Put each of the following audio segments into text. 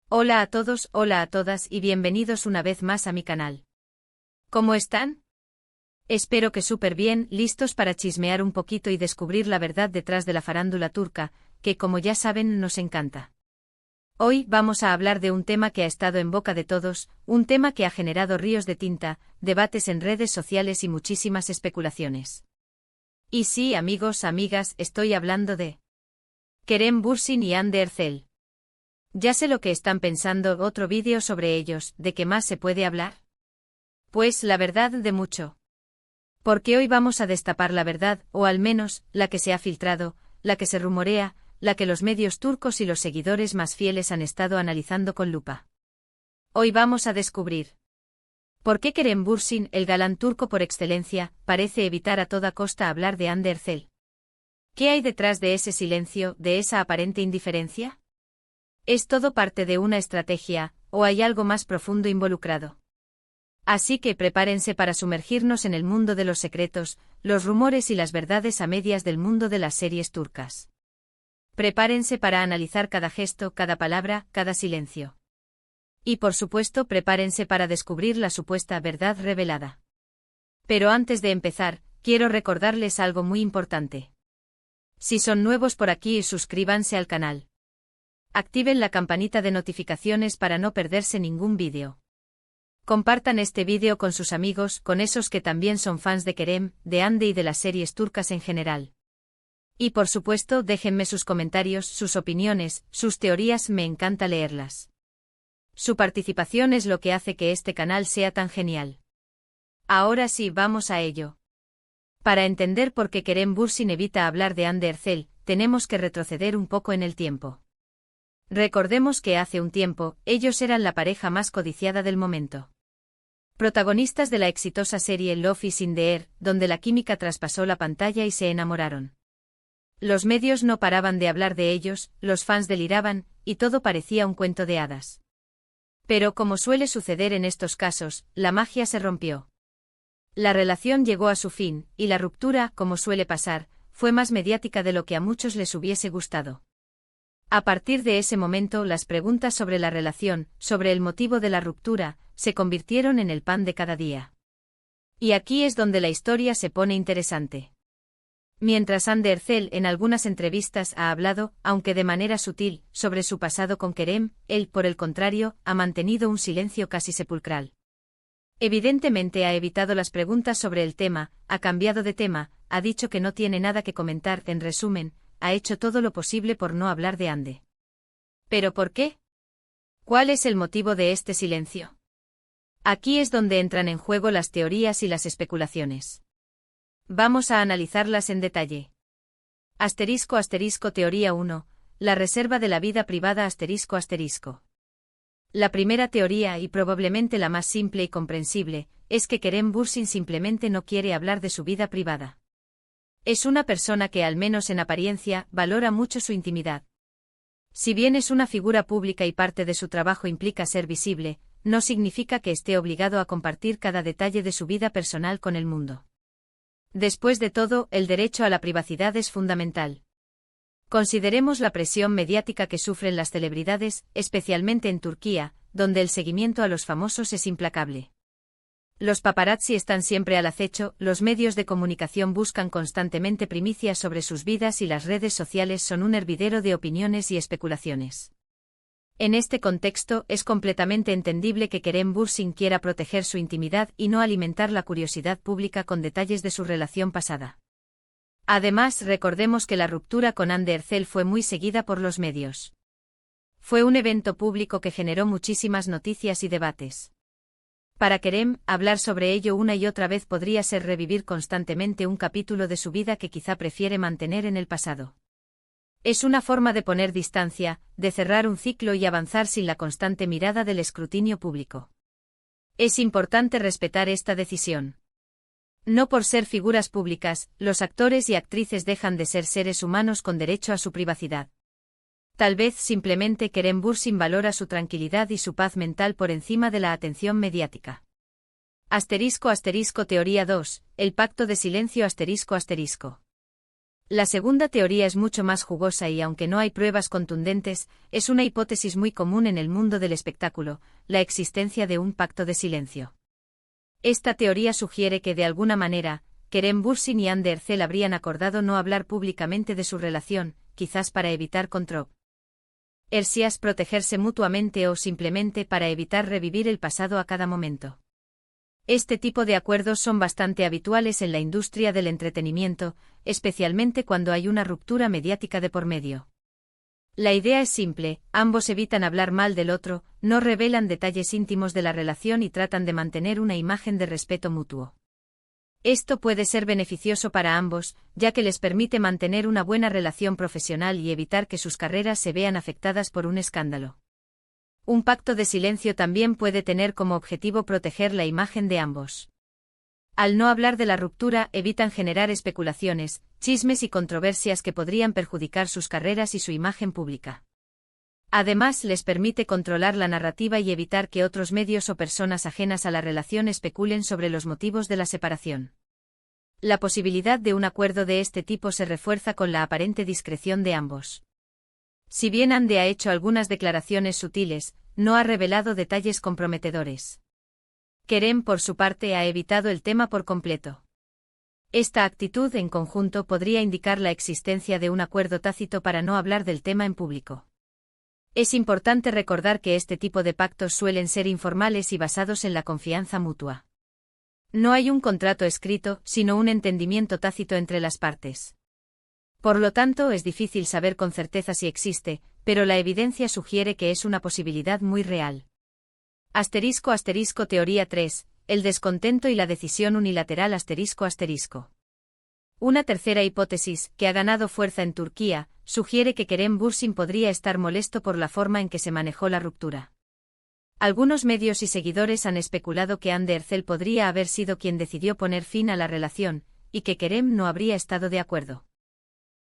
Hola a todos, hola a todas y bienvenidos una vez más a mi canal. ¿Cómo están? Espero que súper bien, listos para chismear un poquito y descubrir la verdad detrás de la farándula turca, que como ya saben nos encanta. Hoy vamos a hablar de un tema que ha estado en boca de todos, un tema que ha generado ríos de tinta, debates en redes sociales y muchísimas especulaciones. Y sí, amigos, amigas, estoy hablando de Kerem Bürsin y Hande Erçel. Ya sé lo que están pensando, otro vídeo sobre ellos, ¿de qué más se puede hablar? Pues la verdad de mucho. Porque hoy vamos a destapar la verdad, o al menos, la que se ha filtrado, la que se rumorea, la que los medios turcos y los seguidores más fieles han estado analizando con lupa. Hoy vamos a descubrir por qué Kerem Bürsin, el galán turco por excelencia, parece evitar a toda costa hablar de Hande Erçel. ¿Qué hay detrás de ese silencio, de esa aparente indiferencia? ¿Es todo parte de una estrategia, o hay algo más profundo involucrado? Así que prepárense para sumergirnos en el mundo de los secretos, los rumores y las verdades a medias del mundo de las series turcas. Prepárense para analizar cada gesto, cada palabra, cada silencio. Y por supuesto prepárense para descubrir la supuesta verdad revelada. Pero antes de empezar, quiero recordarles algo muy importante. Si son nuevos por aquí, suscríbanse al canal. Activen la campanita de notificaciones para no perderse ningún vídeo. Compartan este vídeo con sus amigos, con esos que también son fans de Kerem, de Hande y de las series turcas en general. Y por supuesto déjenme sus comentarios, sus opiniones, sus teorías, me encanta leerlas. Su participación es lo que hace que este canal sea tan genial. Ahora sí, vamos a ello. Para entender por qué Kerem Bürsin evita hablar de Hande Erçel, tenemos que retroceder un poco en el tiempo. Recordemos que hace un tiempo, ellos eran la pareja más codiciada del momento. Protagonistas de la exitosa serie Love is in the Air, donde la química traspasó la pantalla y se enamoraron. Los medios no paraban de hablar de ellos, los fans deliraban, y todo parecía un cuento de hadas. Pero como suele suceder en estos casos, la magia se rompió. La relación llegó a su fin, y la ruptura, como suele pasar, fue más mediática de lo que a muchos les hubiese gustado. A partir de ese momento, las preguntas sobre la relación, sobre el motivo de la ruptura, se convirtieron en el pan de cada día. Y aquí es donde la historia se pone interesante. Mientras Hande Erçel en algunas entrevistas ha hablado, aunque de manera sutil, sobre su pasado con Kerem, él, por el contrario, ha mantenido un silencio casi sepulcral. Evidentemente ha evitado las preguntas sobre el tema, ha cambiado de tema, ha dicho que no tiene nada que comentar, en resumen, ha hecho todo lo posible por no hablar de Hande. ¿Pero por qué? ¿Cuál es el motivo de este silencio? Aquí es donde entran en juego las teorías y las especulaciones. Vamos a analizarlas en detalle. Teoría 1, la reserva de la vida privada La primera teoría, y probablemente la más simple y comprensible, es que Kerem Bürsin simplemente no quiere hablar de su vida privada. Es una persona que, al menos en apariencia, valora mucho su intimidad. Si bien es una figura pública y parte de su trabajo implica ser visible, no significa que esté obligado a compartir cada detalle de su vida personal con el mundo. Después de todo, el derecho a la privacidad es fundamental. Consideremos la presión mediática que sufren las celebridades, especialmente en Turquía, donde el seguimiento a los famosos es implacable. Los paparazzi están siempre al acecho, los medios de comunicación buscan constantemente primicias sobre sus vidas y las redes sociales son un hervidero de opiniones y especulaciones. En este contexto, es completamente entendible que Kerem Bürsin quiera proteger su intimidad y no alimentar la curiosidad pública con detalles de su relación pasada. Además, recordemos que la ruptura con Hande Erçel fue muy seguida por los medios. Fue un evento público que generó muchísimas noticias y debates. Para Kerem, hablar sobre ello una y otra vez podría ser revivir constantemente un capítulo de su vida que quizá prefiere mantener en el pasado. Es una forma de poner distancia, de cerrar un ciclo y avanzar sin la constante mirada del escrutinio público. Es importante respetar esta decisión. No por ser figuras públicas, los actores y actrices dejan de ser seres humanos con derecho a su privacidad. Tal vez simplemente Kerem Bürsin valora su tranquilidad y su paz mental por encima de la atención mediática. Teoría 2, el pacto de silencio ***. La segunda teoría es mucho más jugosa y aunque no hay pruebas contundentes, es una hipótesis muy común en el mundo del espectáculo, la existencia de un pacto de silencio. Esta teoría sugiere que de alguna manera, Kerem Bürsin y Hande Erçel habrían acordado no hablar públicamente de su relación, quizás para evitar controversias, protegerse mutuamente o simplemente para evitar revivir el pasado a cada momento. Este tipo de acuerdos son bastante habituales en la industria del entretenimiento, especialmente cuando hay una ruptura mediática de por medio. La idea es simple, ambos evitan hablar mal del otro, no revelan detalles íntimos de la relación y tratan de mantener una imagen de respeto mutuo. Esto puede ser beneficioso para ambos, ya que les permite mantener una buena relación profesional y evitar que sus carreras se vean afectadas por un escándalo. Un pacto de silencio también puede tener como objetivo proteger la imagen de ambos. Al no hablar de la ruptura, evitan generar especulaciones, chismes y controversias que podrían perjudicar sus carreras y su imagen pública. Además, les permite controlar la narrativa y evitar que otros medios o personas ajenas a la relación especulen sobre los motivos de la separación. La posibilidad de un acuerdo de este tipo se refuerza con la aparente discreción de ambos. Si bien Hande ha hecho algunas declaraciones sutiles, no ha revelado detalles comprometedores. Kerem, por su parte, ha evitado el tema por completo. Esta actitud en conjunto podría indicar la existencia de un acuerdo tácito para no hablar del tema en público. Es importante recordar que este tipo de pactos suelen ser informales y basados en la confianza mutua. No hay un contrato escrito, sino un entendimiento tácito entre las partes. Por lo tanto, es difícil saber con certeza si existe, pero la evidencia sugiere que es una posibilidad muy real. *** Teoría 3. El descontento y la decisión unilateral ***. Una tercera hipótesis, que ha ganado fuerza en Turquía, sugiere que Kerem Bürsin podría estar molesto por la forma en que se manejó la ruptura. Algunos medios y seguidores han especulado que Hande Erçel podría haber sido quien decidió poner fin a la relación, y que Kerem no habría estado de acuerdo.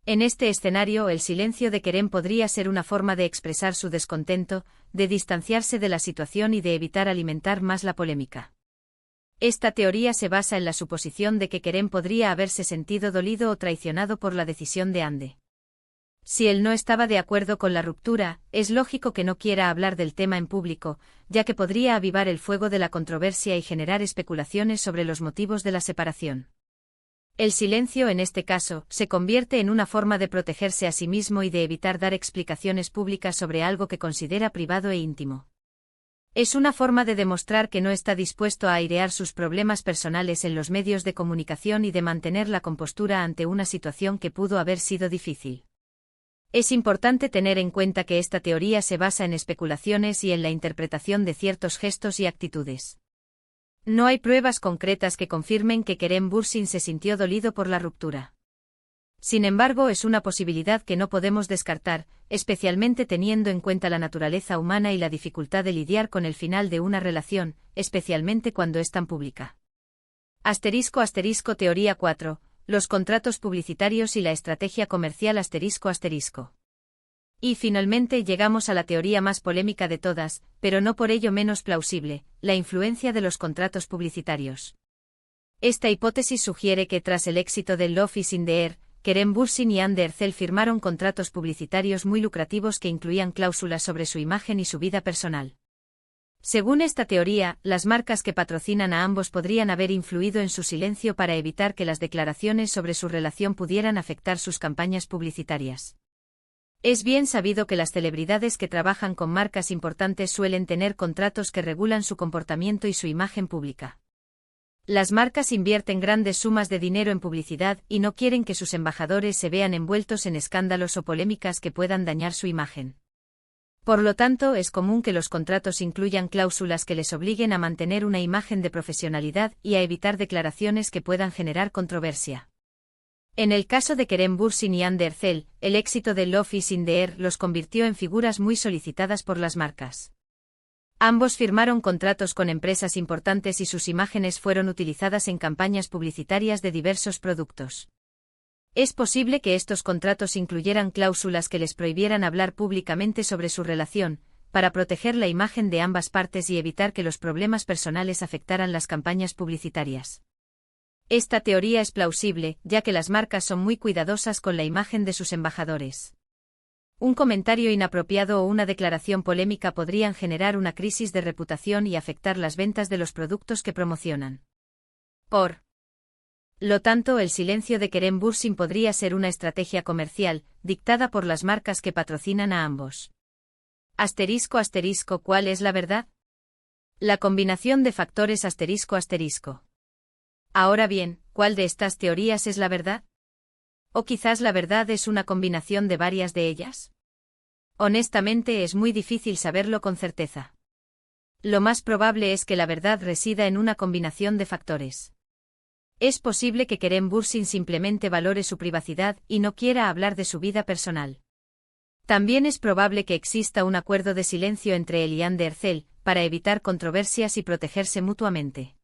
En este escenario, el silencio de Kerem podría ser una forma de expresar su descontento, de distanciarse de la situación y de evitar alimentar más la polémica. Esta teoría se basa en la suposición de que Kerem podría haberse sentido dolido o traicionado por la decisión de Hande. Si él no estaba de acuerdo con la ruptura, es lógico que no quiera hablar del tema en público, ya que podría avivar el fuego de la controversia y generar especulaciones sobre los motivos de la separación. El silencio en este caso se convierte en una forma de protegerse a sí mismo y de evitar dar explicaciones públicas sobre algo que considera privado e íntimo. Es una forma de demostrar que no está dispuesto a airear sus problemas personales en los medios de comunicación y de mantener la compostura ante una situación que pudo haber sido difícil. Es importante tener en cuenta que esta teoría se basa en especulaciones y en la interpretación de ciertos gestos y actitudes. No hay pruebas concretas que confirmen que Kerem Bürsin se sintió dolido por la ruptura. Sin embargo, es una posibilidad que no podemos descartar, especialmente teniendo en cuenta la naturaleza humana y la dificultad de lidiar con el final de una relación, especialmente cuando es tan pública. *** Teoría 4. Los contratos publicitarios y la estrategia comercial ***. Y finalmente llegamos a la teoría más polémica de todas, pero no por ello menos plausible, la influencia de los contratos publicitarios. Esta hipótesis sugiere que tras el éxito de Love is in the Air, Kerem Bürsin y Hande Erçel firmaron contratos publicitarios muy lucrativos que incluían cláusulas sobre su imagen y su vida personal. Según esta teoría, las marcas que patrocinan a ambos podrían haber influido en su silencio para evitar que las declaraciones sobre su relación pudieran afectar sus campañas publicitarias. Es bien sabido que las celebridades que trabajan con marcas importantes suelen tener contratos que regulan su comportamiento y su imagen pública. Las marcas invierten grandes sumas de dinero en publicidad y no quieren que sus embajadores se vean envueltos en escándalos o polémicas que puedan dañar su imagen. Por lo tanto, es común que los contratos incluyan cláusulas que les obliguen a mantener una imagen de profesionalidad y a evitar declaraciones que puedan generar controversia. En el caso de Kerem Bürsin y Hande Erçel, el éxito de Love is in the Air los convirtió en figuras muy solicitadas por las marcas. Ambos firmaron contratos con empresas importantes y sus imágenes fueron utilizadas en campañas publicitarias de diversos productos. Es posible que estos contratos incluyeran cláusulas que les prohibieran hablar públicamente sobre su relación, para proteger la imagen de ambas partes y evitar que los problemas personales afectaran las campañas publicitarias. Esta teoría es plausible, ya que las marcas son muy cuidadosas con la imagen de sus embajadores. Un comentario inapropiado o una declaración polémica podrían generar una crisis de reputación y afectar las ventas de los productos que promocionan. Por lo tanto, el silencio de Kerem Bürsin podría ser una estrategia comercial, dictada por las marcas que patrocinan a ambos. ***, ¿cuál es la verdad? La combinación de factores ***. Ahora bien, ¿cuál de estas teorías es la verdad? ¿O quizás la verdad es una combinación de varias de ellas? Honestamente, es muy difícil saberlo con certeza. Lo más probable es que la verdad resida en una combinación de factores. Es posible que Kerem Bürsin simplemente valore su privacidad y no quiera hablar de su vida personal. También es probable que exista un acuerdo de silencio entre él y Hande Erçel, para evitar controversias y protegerse mutuamente.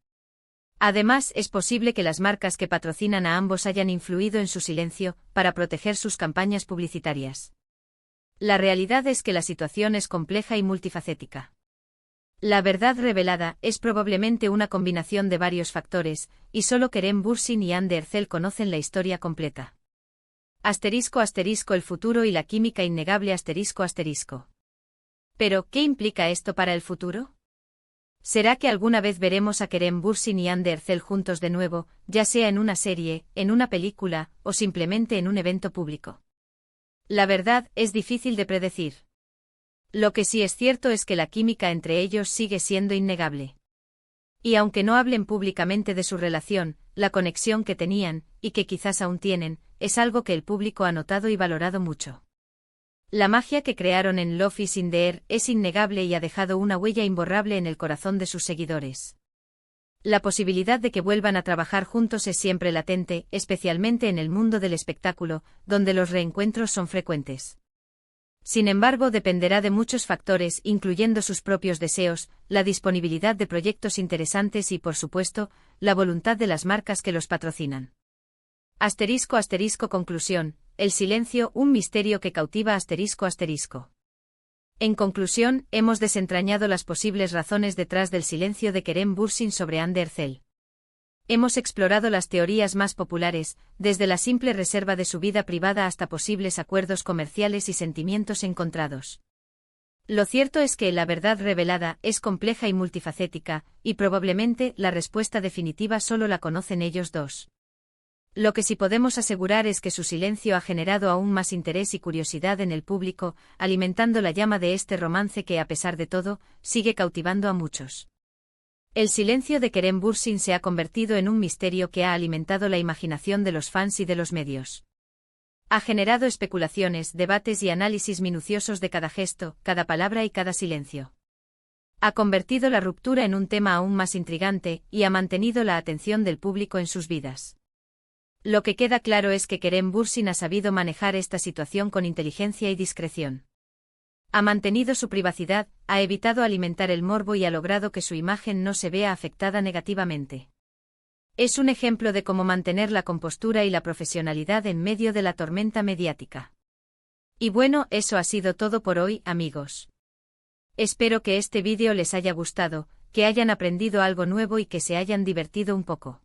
Además, es posible que las marcas que patrocinan a ambos hayan influido en su silencio, para proteger sus campañas publicitarias. La realidad es que la situación es compleja y multifacética. La verdad revelada es probablemente una combinación de varios factores, y solo Kerem Bürsin y Hande Erçel conocen la historia completa. ***, el futuro y la química innegable ***. Pero, ¿qué implica esto para el futuro? ¿Será que alguna vez veremos a Kerem Bürsin y Hande Erçel juntos de nuevo, ya sea en una serie, en una película, o simplemente en un evento público? La verdad, es difícil de predecir. Lo que sí es cierto es que la química entre ellos sigue siendo innegable. Y aunque no hablen públicamente de su relación, la conexión que tenían, y que quizás aún tienen, es algo que el público ha notado y valorado mucho. La magia que crearon en Love is in the Air es innegable y ha dejado una huella imborrable en el corazón de sus seguidores. La posibilidad de que vuelvan a trabajar juntos es siempre latente, especialmente en el mundo del espectáculo, donde los reencuentros son frecuentes. Sin embargo, dependerá de muchos factores, incluyendo sus propios deseos, la disponibilidad de proyectos interesantes y, por supuesto, la voluntad de las marcas que los patrocinan. ***, conclusión, el silencio, un misterio que cautiva ***. En conclusión, hemos desentrañado las posibles razones detrás del silencio de Kerem Bürsin sobre Hande Erçel. Hemos explorado las teorías más populares, desde la simple reserva de su vida privada hasta posibles acuerdos comerciales y sentimientos encontrados. Lo cierto es que la verdad revelada es compleja y multifacética, y probablemente la respuesta definitiva solo la conocen ellos dos. Lo que sí podemos asegurar es que su silencio ha generado aún más interés y curiosidad en el público, alimentando la llama de este romance que, a pesar de todo, sigue cautivando a muchos. El silencio de Kerem Bürsin se ha convertido en un misterio que ha alimentado la imaginación de los fans y de los medios. Ha generado especulaciones, debates y análisis minuciosos de cada gesto, cada palabra y cada silencio. Ha convertido la ruptura en un tema aún más intrigante y ha mantenido la atención del público en sus vidas. Lo que queda claro es que Kerem Bürsin ha sabido manejar esta situación con inteligencia y discreción. Ha mantenido su privacidad, ha evitado alimentar el morbo y ha logrado que su imagen no se vea afectada negativamente. Es un ejemplo de cómo mantener la compostura y la profesionalidad en medio de la tormenta mediática. Y bueno, eso ha sido todo por hoy, amigos. Espero que este vídeo les haya gustado, que hayan aprendido algo nuevo y que se hayan divertido un poco.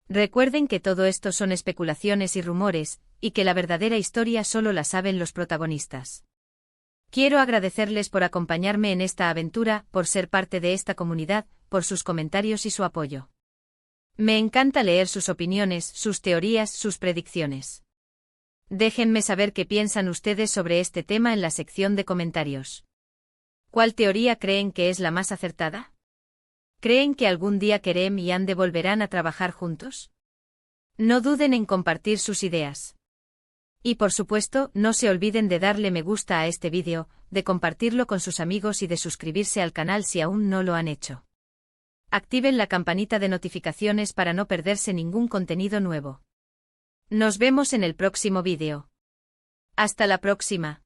Recuerden que todo esto son especulaciones y rumores, y que la verdadera historia solo la saben los protagonistas. Quiero agradecerles por acompañarme en esta aventura, por ser parte de esta comunidad, por sus comentarios y su apoyo. Me encanta leer sus opiniones, sus teorías, sus predicciones. Déjenme saber qué piensan ustedes sobre este tema en la sección de comentarios. ¿Cuál teoría creen que es la más acertada? ¿Creen que algún día Kerem y Hande volverán a trabajar juntos? No duden en compartir sus ideas. Y por supuesto, no se olviden de darle me gusta a este vídeo, de compartirlo con sus amigos y de suscribirse al canal si aún no lo han hecho. Activen la campanita de notificaciones para no perderse ningún contenido nuevo. Nos vemos en el próximo vídeo. Hasta la próxima.